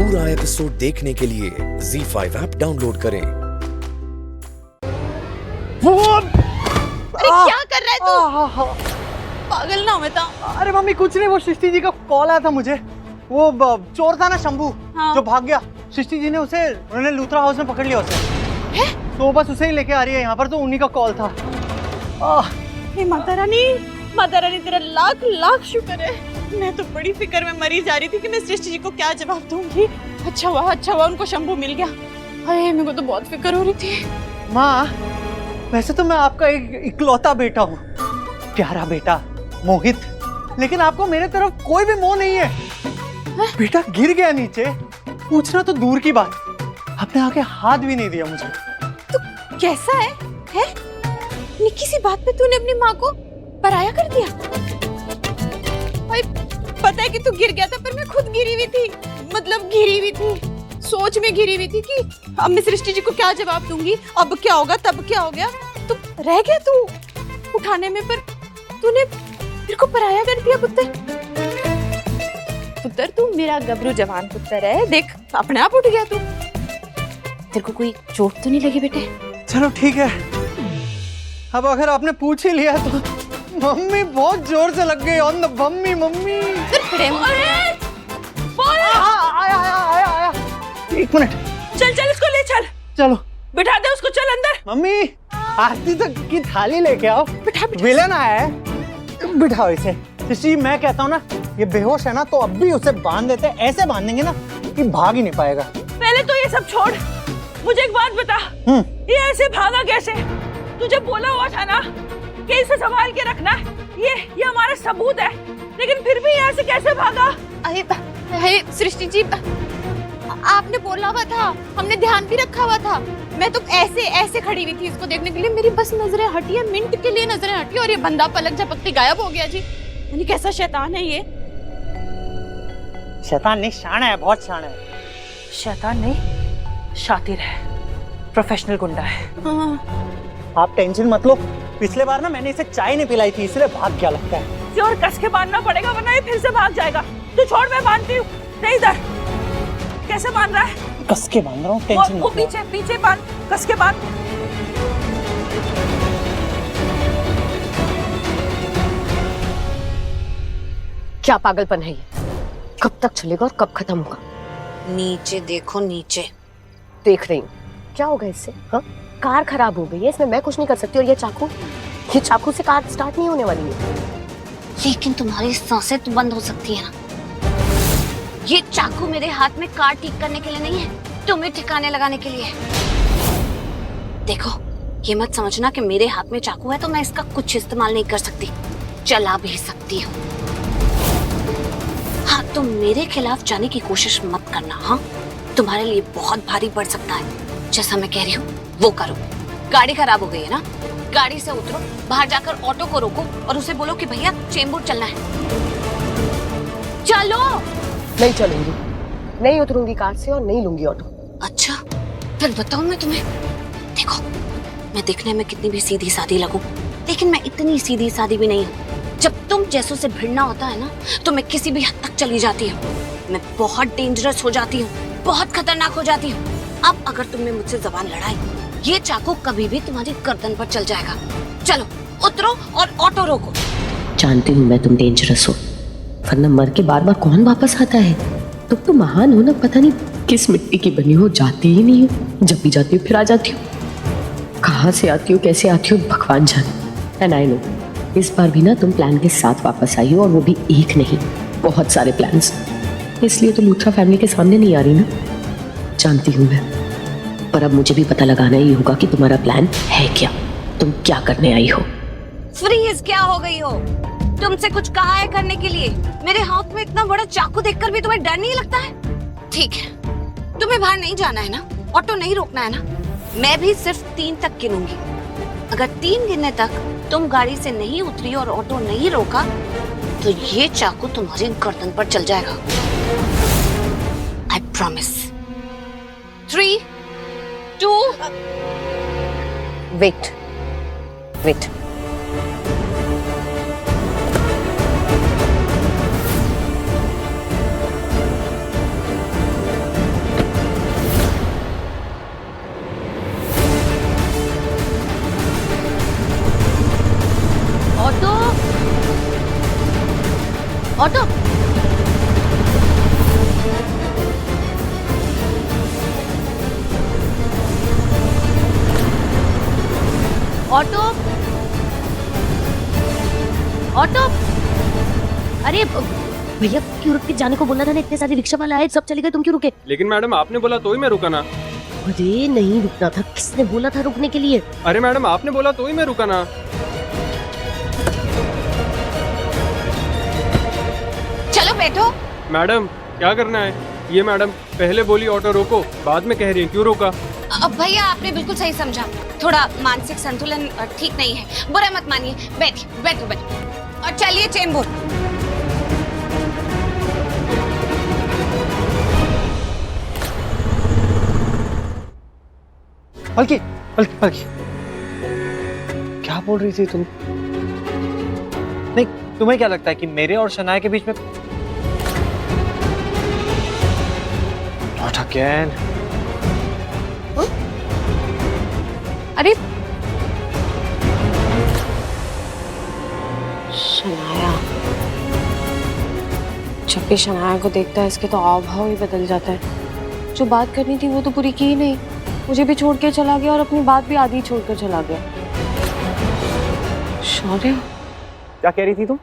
पूरा एपिसोड देखने के लिए ZEE5 ऐप डाउनलोड करें। अरे क्या कर रहा है तू? पागल ना हो बेटा। अरे मम्मी कुछ नहीं, वो सृष्टि जी का कॉल आया था मुझे। वो चोर था ना शंभू, हाँ। जो भाग गया। सृष्टि जी ने उन्होंने लूथरा हाउस में पकड़ लिया उसे। है? तो बस उसे ही लेके आ रही है यहाँ पर, तो उन्हीं का कॉल था। हे माता रानी तेरा लाख लाख शुक्र है। मैं तो बड़ी फिक्र में मरी जा रही थी कि मैं सृष्टि जी को क्या जवाब दूंगी। अच्छा हुआ उनको शंभू मिल गया। अरे मेरे को तो बहुत फिक्र हो रही थी। माँ, वैसे तो मैं आपका एक इकलौता बेटा हूँ, प्यारा बेटा मोहित, लेकिन आपको मेरे तरफ कोई भी मोह नहीं है। बेटा गिर गया नीचे, पूछना तो दूर की बात, आपने आके हाथ भी नहीं दिया मुझे। तू कैसा है? निक्की सी बात पे तूने अपनी माँ को पराया कर दिया। भाई पता है कि तू गिर गया था, पर मैं खुद गिरी हुई थी। मतलब गिरी हुई थी, सोच में गिरी हुई थी कि अब मैं सृष्टि जी को क्या जवाब दूंगी, अब क्या होगा, तब क्या हो गया। तू रह गया तू उठाने में, पर तूने मेरे को पराया कर दिया। पुत्र तू मेरा गबरू जवान पुत्र है। देख अपने आप उठ गया तू। तेरे को कोई चोट तो नहीं लगी बेटे? चलो ठीक है, अब अगर आपने पूछ ही लिया तो मम्मी बहुत जोर से लग गई ऑन द मम्मी। आया। एक मिनट, चल इसको ले चल। चलो बिठा दे उसको, चल अंदर। मम्मी आरती तक की थाली लेके आओ। बिठा। विलन आया है, बिठाओ इसे। सृष्टि मैं कहता हूँ ना, ये बेहोश है ना, तो अब भी उसे बांध देते, ऐसे बांधेंगे ना कि भाग ही नहीं पाएगा। पहले तो ये सब छोड़, मुझे एक बात बता, ये ऐसे भागा कैसे? तुझे बोला हुआ था ना कि इसे संभाल के रखना, ये हमारा सबूत है, लेकिन फिर भी यहाँ से कैसे भागा? अरे सृष्टि जी, आपने बोला हुआ था, हमने ध्यान भी रखा हुआ था। मैं तो ऐसे खड़ी हुई थी इसको देखने के लिए, मेरी बस नजरें हटी है, मिनट के लिए नजरें हटी और ये बंदा पलक झपकते गायब हो गया जी। यानी कैसा शैतान है ये? शैतान नहीं, शान है, बहुत शान है। शैतान नहीं, शातिर है, प्रोफेशनल गुंडा है। आप टेंशन मत लो, पिछले बार ना मैंने इसे चाय नहीं पिलाई थी, इसलिए भाग गया लगता है। और कस के बांधना पड़ेगा, वरना ये फिर से भाग जाएगा। तू छोड़, मैं बांधती हूँ। नहीं इधर, कैसे बांध रहा है? कस के बांध रहा हूँ, टेंशन मत लो। पीछे बांध, कस के बांध। क्या पागलपन है ये? कब तक चलेगा और कब खत्म होगा? नीचे देखो, नीचे देख रही हूँ। क्या होगा इससे? हाँ, कार खराब हो गई है, इसमें मैं कुछ नहीं कर सकती। और ये चाकू से कार स्टार्ट नहीं होने वाली है। लेकिन तुम्हारी सांसें तो बंद हो सकती है ना। ये चाकू मेरे हाथ में कार ठीक करने के लिए नहीं है, तुम्हें ठिकाने लगाने के लिए है। देखो, ये मत समझना कि मेरे हाथ में चाकू है तो मैं इसका कुछ इस्तेमाल नहीं कर सकती, चला भी सकती हूँ। हाँ, तुम मेरे खिलाफ जाने की कोशिश मत करना। हाँ, तुम्हारे लिए बहुत भारी पड़ सकता है। जैसा मैं कह रही हूँ वो करो। गाड़ी खराब हो गई है ना, गाड़ी से उतरो, बाहर जाकर ऑटो को रोको और उसे बोलो कि भैया चेंबूर चलना है। चलो। नहीं चलूंगी, नहीं उतरूंगी कार से और नहीं लूंगी ऑटो। अच्छा, फिर बताऊं मैं तुम्हें। देखो, मैं दिखने में कितनी भी सीधी सादी लगूं, लेकिन मैं इतनी सीधी सादी भी नहीं हूँ। जब तुम जैसों से भिड़ना होता है ना, तो मैं किसी भी हद तक चली जाती हूँ। मैं बहुत डेंजरस हो जाती हूँ, बहुत खतरनाक हो जाती हूँ। अब अगर तुमने मुझसे जबान लड़ाई, ये चाकू कभी भी तुम्हारी गर्दन पर चल जाएगा। चलो उतरो और ऑटो रोको। जानती हूँ मैं तुम डेंजरस हो, वरना मर के बार बार कौन वापस आता है? तुम तो महान हो ना, पता नहीं किस मिट्टी की बनी हो, जाती ही नहीं हो। जब भी जाती हो फिर आ जाती हो। कहाँ से आती हो, कैसे आती हो, भगवान जाने। एंड आई नो, इस बार भी ना तुम प्लान के साथ वापस आई हो, और वो भी एक नहीं, बहुत सारे प्लान्स। इसलिए तो लूथरा फैमिली के सामने नहीं आ रही ना, जानती हूँ मैं। पर अब मुझे भी पता लगाना ही होगा कि तुम्हारा प्लान है क्या, तुम क्या करने आई हो। फ्रीज क्या हो गई हो? तुमसे कुछ कहा है करने के लिए? मेरे हाथ में इतना बड़ा चाकू देखकर भी तुम्हें डर नहीं लगता है? ठीक है, तुम्हें बाहर नहीं जाना है ना, ऑटो नहीं रोकना है ना। मैं भी सिर्फ 3 तक गिनूंगी। अगर 3 गिनने तक तुम गाड़ी से नहीं उतरी और ऑटो नहीं रोका, तो ये चाकू तुम्हारी गर्दन पर चल जाएगा। I promise. 3, 2। वेट। ऑटो। अरे भैया क्यों रुक के जाने को बोला था ना, इतने सारे रिक्शा वाला आए, सब चले गए, तुम क्यों रुके? लेकिन मैडम आपने बोला तो ही मैं रुका ना। अरे नहीं रुकना था, किसने बोला था रुकने के लिए? अरे मैडम आपने बोला तो ही मैं रुका ना। चलो बैठो। मैडम क्या करना है? ये मैडम पहले बोली ऑटो रोको, बाद में कह रही है क्यों रोका? अब भैया आपने बिल्कुल सही समझा, थोड़ा मानसिक संतुलन ठीक नहीं है, बुरा मत मानिए। बैठिए, बैठो बैठो और चलिए चेंबूर। पलकी पलकी पलकी, क्या बोल रही थी तुम? नहीं, तुम्हें क्या लगता है कि मेरे और शनाया के बीच में? Not again. अरे शनाया, जब भी शनाया को देखता है इसके तो हाव भाव ही बदल जाता है। जो बात करनी थी वो तो पूरी की ही नहीं, मुझे भी छोड़ के चला गया और अपनी बात भी आधी छोड़ कर चला गया। शौर्य, क्या कह रही थी तुम?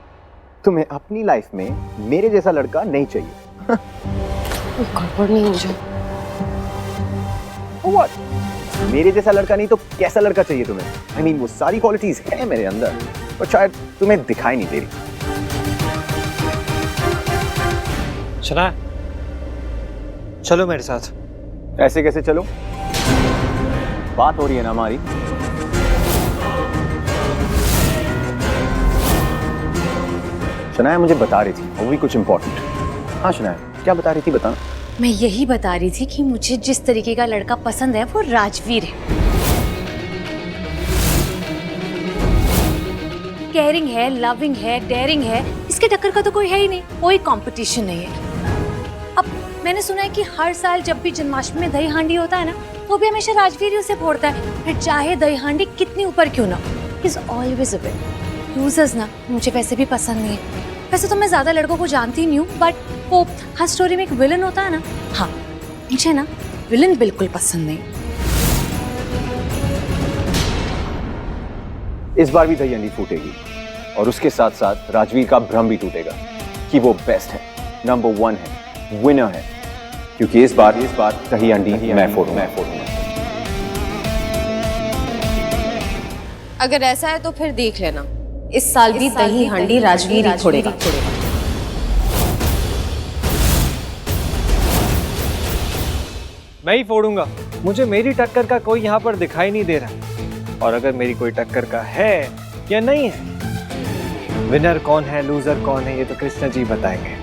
तुम्हें अपनी लाइफ में मेरे जैसा लड़का नहीं चाहिए। गड़बड़ नहीं हो जाए। What? मेरे जैसा लड़का नहीं तो कैसा लड़का चाहिए तुम्हें? I mean, वो सारी क्वालिटीज है मेरे अंदर, पर शायद तुम्हें दिखाई नहीं दे रही। शनाया, चलो मेरे साथ। ऐसे कैसे चलो? बात हो रही है ना हमारी। शनाया मुझे बता रही थी, वो भी कुछ इंपॉर्टेंट। हाँ शनाया, क्या बता रही थी बताना। मैं यही बता रही थी कि मुझे जिस तरीके का लड़का पसंद है वो राजवीर है। केयरिंग है, लविंग है, डेयरिंग है, इसके टक्कर का तो कोई है ही नहीं, कोई कंपटीशन नहीं है। अब मैंने सुना है कि हर साल जब भी जन्माष्टमी में दही हांडी होता है ना, तो भी हमेशा राजवीर ही उसे फोड़ता है, फिर चाहे दही हांडी कितनी ऊपर क्यों ना। Is always a win. Losers ना मुझे वैसे भी पसंद नहीं है। वैसे तो मैं ज्यादा लड़कों को जानती नहीं हूँ, बट वो हर स्टोरी में एक विलन होता है ना, हाँ मुझे ना विलन बिल्कुल पसंद नहीं। इस बार भी दही हंडी फूटेगी और उसके साथ साथ राजवीर का भ्रम भी टूटेगा कि वो बेस्ट है, नंबर 1 है, विनर है, क्योंकि इस बार दही हंडी मैं फोड़ूंगा। अगर ऐसा है तो फिर देख लेना, इस साल भी दही हांडी राजवीर ही फोड़ेगा। मैं ही फोड़ूंगा। मुझे मेरी टक्कर का कोई यहाँ पर दिखाई नहीं दे रहा, और अगर मेरी कोई टक्कर का है या नहीं है, विनर कौन है लूजर कौन है, ये तो कृष्ण जी बताएंगे।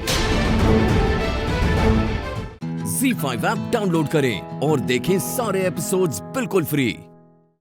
Z5 ऐप डाउनलोड करें और देखें सारे एपिसोड्स बिल्कुल फ्री।